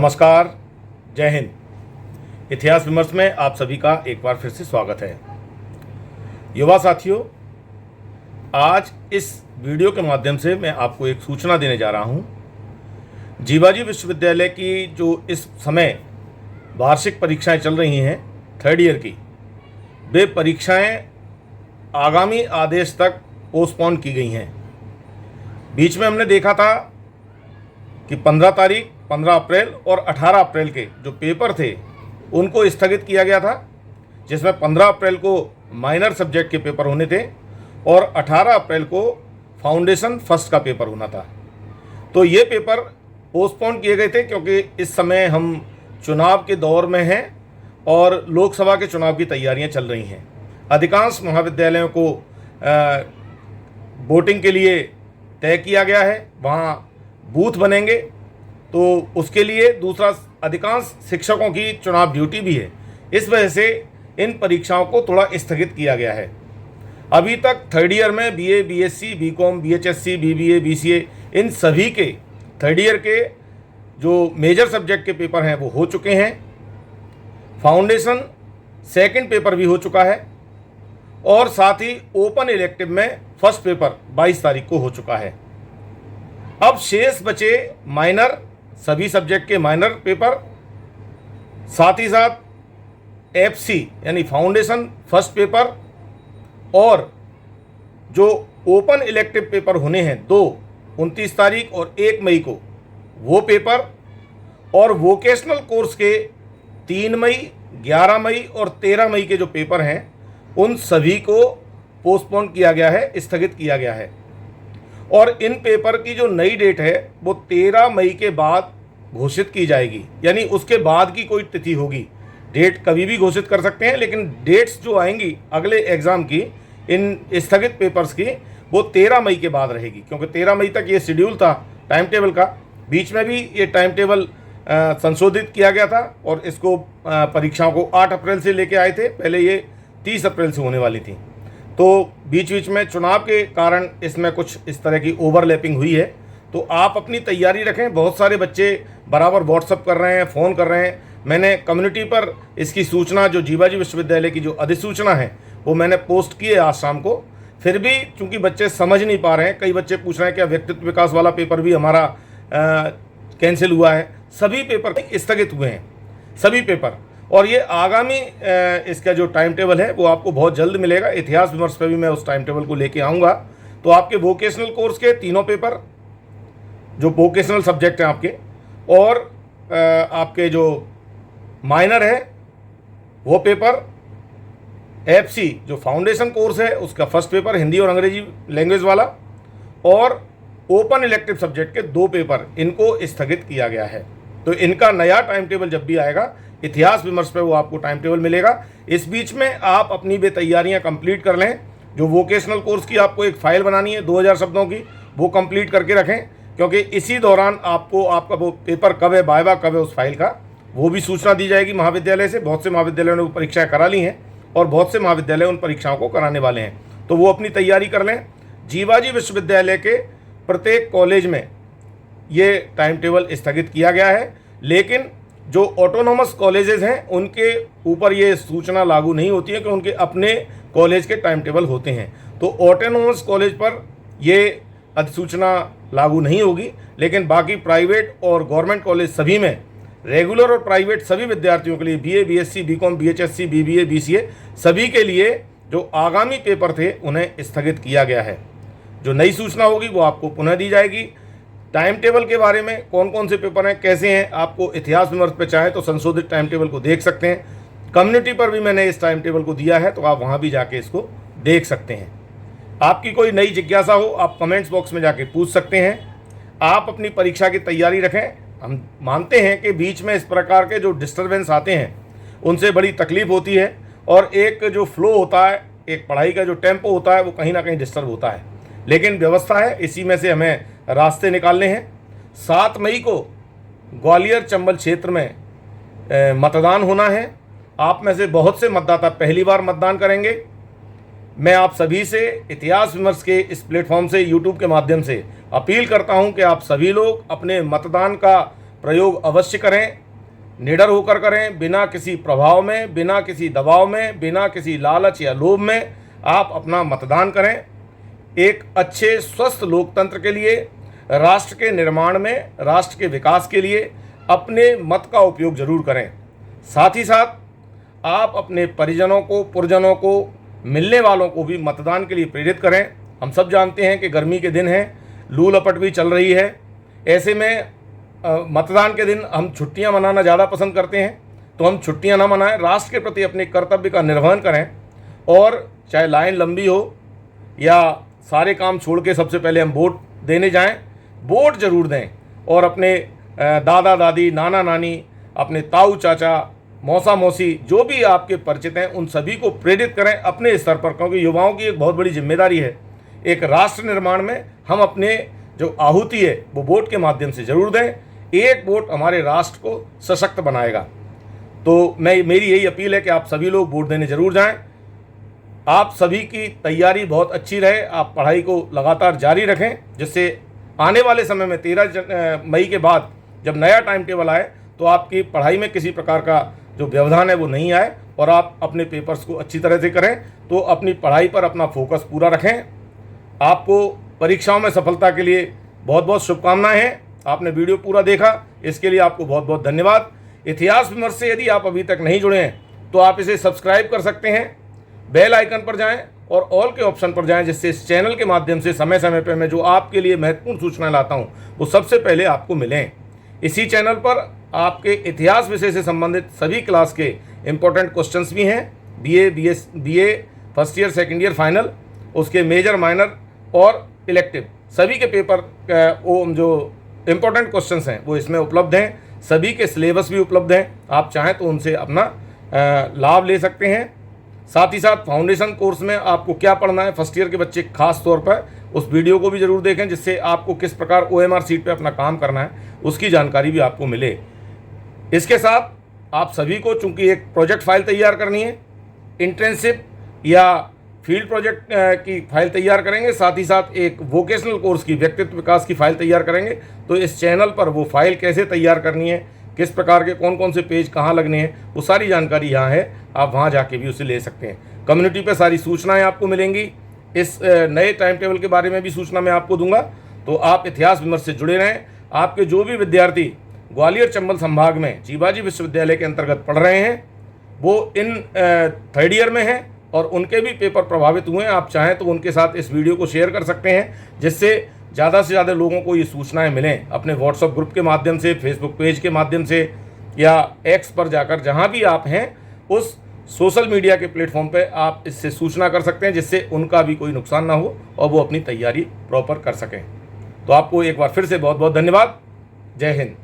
नमस्कार, जय हिंद। इतिहास विमर्श में आप सभी का एक बार फिर से स्वागत है। युवा साथियों, आज इस वीडियो के माध्यम से मैं आपको एक सूचना देने जा रहा हूं। जीवाजी विश्वविद्यालय की जो इस समय वार्षिक परीक्षाएं चल रही हैं थर्ड ईयर की, वे परीक्षाएं आगामी आदेश तक पोस्टपोन की गई हैं। बीच में हमने देखा था कि 15 तारीख, 15 अप्रैल और 18 अप्रैल के जो पेपर थे उनको स्थगित किया गया था, जिसमें 15 अप्रैल को माइनर सब्जेक्ट के पेपर होने थे और 18 अप्रैल को फाउंडेशन फर्स्ट का पेपर होना था। तो ये पेपर पोस्टपोन किए गए थे क्योंकि इस समय हम चुनाव के दौर में हैं और लोकसभा के चुनाव की तैयारियां चल रही हैं। अधिकांश महाविद्यालयों को वोटिंग के लिए तय किया गया है, वहाँ बूथ बनेंगे, तो उसके लिए दूसरा अधिकांश शिक्षकों की चुनाव ड्यूटी भी है। इस वजह से इन परीक्षाओं को थोड़ा स्थगित किया गया है। अभी तक थर्ड ईयर में बीए, बीएससी, बीकॉम, बीएचएससी, बीबीए, बीसीए, इन सभी के थर्ड ईयर के जो मेजर सब्जेक्ट के पेपर हैं वो हो चुके हैं। फाउंडेशन सेकंड पेपर भी हो चुका है और साथ ही ओपन इलेक्टिव में फर्स्ट पेपर 22 तारीख को हो चुका है। अब शेष बचे माइनर, सभी सब्जेक्ट के माइनर पेपर, साथ ही साथ एफसी यानी फाउंडेशन फर्स्ट पेपर और जो ओपन इलेक्टिव पेपर होने हैं 29 तारीख और 1 मई को वो पेपर, और वोकेशनल कोर्स के 3 मई, 11 मई और 13 मई के जो पेपर हैं उन सभी को पोस्टपोन किया गया है, स्थगित किया गया है। और इन पेपर की जो नई डेट है वो 13 मई के बाद घोषित की जाएगी, यानी उसके बाद की कोई तिथि होगी। डेट कभी भी घोषित कर सकते हैं, लेकिन डेट्स जो आएंगी अगले एग्ज़ाम की इन स्थगित पेपर्स की वो 13 मई के बाद रहेगी, क्योंकि 13 मई तक ये शेड्यूल था टाइम टेबल का। बीच में भी ये टाइम टेबल संशोधित किया गया था और इसको परीक्षाओं को 8 अप्रैल से लेके आए थे, पहले ये 30 अप्रैल से होने वाली थी। तो बीच बीच में चुनाव के कारण इसमें कुछ इस तरह की ओवरलैपिंग हुई है। तो आप अपनी तैयारी रखें। बहुत सारे बच्चे बराबर व्हाट्सअप कर रहे हैं, फ़ोन कर रहे हैं। मैंने कम्युनिटी पर इसकी सूचना, जो जीवाजी विश्वविद्यालय की जो अधिसूचना है वो मैंने पोस्ट की है आज शाम को। फिर भी चूंकि बच्चे समझ नहीं पा रहे हैं, कई बच्चे पूछ रहे हैं क्या व्यक्तित्व विकास वाला पेपर भी हमारा कैंसिल हुआ है। सभी पेपर स्थगित हुए हैं, सभी पेपर। और ये आगामी इसका जो टाइम टेबल है वो आपको बहुत जल्द मिलेगा। इतिहास विमर्श पे भी मैं उस टाइम टेबल को लेके आऊँगा। तो आपके वोकेशनल कोर्स के तीनों पेपर, जो वोकेशनल सब्जेक्ट हैं आपके, और आपके जो माइनर है वो पेपर, एफसी जो फाउंडेशन कोर्स है उसका फर्स्ट पेपर हिंदी और अंग्रेजी लैंग्वेज वाला, और ओपन इलेक्टिव सब्जेक्ट के 2 पेपर, इनको स्थगित किया गया है। तो इनका नया टाइम टेबल जब भी आएगा इतिहास विमर्श पे वो आपको टाइम टेबल मिलेगा। इस बीच में आप अपनी भी तैयारियां कंप्लीट कर लें। जो वोकेशनल कोर्स की आपको एक फ़ाइल बनानी है 2000 शब्दों की, वो कंप्लीट करके रखें, क्योंकि इसी दौरान आपको आपका वो पेपर कब है, वाइवा कब है उस फाइल का, वो भी सूचना दी जाएगी महाविद्यालय से। बहुत से महाविद्यालयों ने वो परीक्षाएँ करा ली हैं और बहुत से महाविद्यालय उन परीक्षाओं को कराने वाले हैं। तो वो अपनी तैयारी कर लें। जीवाजी विश्वविद्यालय के प्रत्येक कॉलेज में ये टाइम टेबल स्थगित किया गया है, लेकिन जो ऑटोनोमस कॉलेजेस हैं उनके ऊपर ये सूचना लागू नहीं होती है, कि उनके अपने कॉलेज के टाइम टेबल होते हैं। तो ऑटोनोमस कॉलेज पर ये अधिसूचना लागू नहीं होगी, लेकिन बाकी प्राइवेट और गवर्नमेंट कॉलेज सभी में, रेगुलर और प्राइवेट सभी विद्यार्थियों के लिए, बीए, बीएससी, बीकॉम, बीएचएससी, बीबीए, बीसीए, सभी के लिए जो आगामी पेपर थे उन्हें स्थगित किया गया है। जो नई सूचना होगी वो आपको पुनः दी जाएगी। टाइम टेबल के बारे में, कौन कौन से पेपर हैं, कैसे हैं, आपको इतिहास विमर्श पे चाहें तो संशोधित टाइम टेबल को देख सकते हैं। कम्युनिटी पर भी मैंने इस टाइम टेबल को दिया है, तो आप वहाँ भी जाके इसको देख सकते हैं। आपकी कोई नई जिज्ञासा हो आप कमेंट्स बॉक्स में जाके पूछ सकते हैं। आप अपनी परीक्षा की तैयारी रखें। हम मानते हैं कि बीच में इस प्रकार के जो डिस्टर्बेंस आते हैं उनसे बड़ी तकलीफ होती है, और एक जो फ्लो होता है, एक पढ़ाई का जो टेम्पो होता है वो कहीं ना कहीं डिस्टर्ब होता है। लेकिन व्यवस्था है, इसी में से हमें रास्ते निकालने हैं। 7 मई को ग्वालियर चंबल क्षेत्र में मतदान होना है। आप में से बहुत से मतदाता पहली बार मतदान करेंगे। मैं आप सभी से इतिहास विमर्श के इस प्लेटफॉर्म से, यूट्यूब के माध्यम से अपील करता हूं कि आप सभी लोग अपने मतदान का प्रयोग अवश्य करें, निडर होकर करें, बिना किसी प्रभाव में, बिना किसी दबाव में, बिना किसी लालच या लोभ में आप अपना मतदान करें। एक अच्छे स्वस्थ लोकतंत्र के लिए, राष्ट्र के निर्माण में, राष्ट्र के विकास के लिए अपने मत का उपयोग जरूर करें। साथ ही साथ आप अपने परिजनों को, पुरजनों को, मिलने वालों को भी मतदान के लिए प्रेरित करें। हम सब जानते हैं कि गर्मी के दिन हैं, लू लपट भी चल रही है। ऐसे में मतदान के दिन हम छुट्टियां मनाना ज़्यादा पसंद करते हैं, तो हम छुट्टियां ना मनाएं, राष्ट्र के प्रति अपने कर्तव्य का निर्वहन करें। और चाहे लाइन लंबी हो या सारे काम छोड़ के सबसे पहले हम वोट देने जाएं, वोट ज़रूर दें। और अपने दादा दादी, नाना नानी, अपने ताऊ चाचा, मौसा मौसी, जो भी आपके परिचित हैं, उन सभी को प्रेरित करें अपने स्तर पर, क्योंकि युवाओं की एक बहुत बड़ी जिम्मेदारी है एक राष्ट्र निर्माण में। हम अपने जो आहुति है वो वोट के माध्यम से जरूर दें। एक वोट हमारे राष्ट्र को सशक्त बनाएगा। तो मेरी यही अपील है कि आप सभी लोग वोट देने जरूर जाएं। आप सभी की तैयारी बहुत अच्छी रहे, आप पढ़ाई को लगातार जारी रखें, जिससे आने वाले समय में 13 मई के बाद जब नया टाइम टेबल आए तो आपकी पढ़ाई में किसी प्रकार का जो व्यवधान है वो नहीं आए और आप अपने पेपर्स को अच्छी तरह से करें। तो अपनी पढ़ाई पर अपना फोकस पूरा रखें। आपको परीक्षाओं में सफलता के लिए बहुत बहुत शुभकामनाएं हैं। आपने वीडियो पूरा देखा, इसके लिए आपको बहुत बहुत धन्यवाद। इतिहास विमर्श से यदि आप अभी तक नहीं जुड़े हैं तो आप इसे सब्सक्राइब कर सकते हैं, बेल आइकन पर जाएं और ऑल के ऑप्शन पर जाएं, जिससे इस चैनल के माध्यम से समय समय पर मैं जो आपके लिए महत्वपूर्ण सूचनाएं लाता हूं वो सबसे पहले आपको मिलें। इसी चैनल पर आपके इतिहास विषय से संबंधित सभी क्लास के इम्पोर्टेंट क्वेश्चंस भी हैं, BA first year, second year, final, उसके मेजर, माइनर और इलेक्टिव सभी के पेपर जो इम्पोर्टेंट क्वेश्चंस हैं वो इसमें उपलब्ध हैं। सभी के सिलेबस भी उपलब्ध हैं, आप चाहें तो उनसे अपना लाभ ले सकते हैं। साथ ही साथ फाउंडेशन कोर्स में आपको क्या पढ़ना है फर्स्ट ईयर के बच्चे खास तौर पर, उस वीडियो को भी जरूर देखें, जिससे आपको किस प्रकार OMR सीट पे अपना काम करना है उसकी जानकारी भी आपको मिले। इसके साथ आप सभी को चूंकि एक प्रोजेक्ट फाइल तैयार करनी है, इंटर्नशिप या फील्ड प्रोजेक्ट की फाइल तैयार करेंगे, साथ ही साथ एक वोकेशनल कोर्स की, व्यक्तित्व विकास की फाइल तैयार करेंगे। तो इस चैनल पर वो फाइल कैसे तैयार करनी है, किस प्रकार के कौन कौन से पेज कहाँ लगने हैं, वो सारी जानकारी यहाँ है, आप वहाँ जाके भी उसे ले सकते हैं। कम्युनिटी पे सारी सूचनाएं आपको मिलेंगी। इस नए टाइम टेबल के बारे में भी सूचना मैं आपको दूंगा, तो आप इतिहास विमर्श से जुड़े रहें। आपके जो भी विद्यार्थी ग्वालियर चंबल संभाग में जीवाजी विश्वविद्यालय के अंतर्गत पढ़ रहे हैं वो इन 3rd ईयर में हैं और उनके भी पेपर प्रभावित हुए हैं, आप चाहें तो उनके साथ इस वीडियो को शेयर कर सकते हैं, जिससे ज़्यादा से ज़्यादा लोगों को ये सूचनाएं मिलें। अपने व्हाट्सएप ग्रुप के माध्यम से, फेसबुक पेज के माध्यम से या एक्स पर जाकर, जहाँ भी आप हैं उस सोशल मीडिया के प्लेटफॉर्म पे आप इससे सूचना कर सकते हैं, जिससे उनका भी कोई नुकसान ना हो और वो अपनी तैयारी प्रॉपर कर सकें। तो आपको एक बार फिर से बहुत बहुत धन्यवाद। जय हिंद।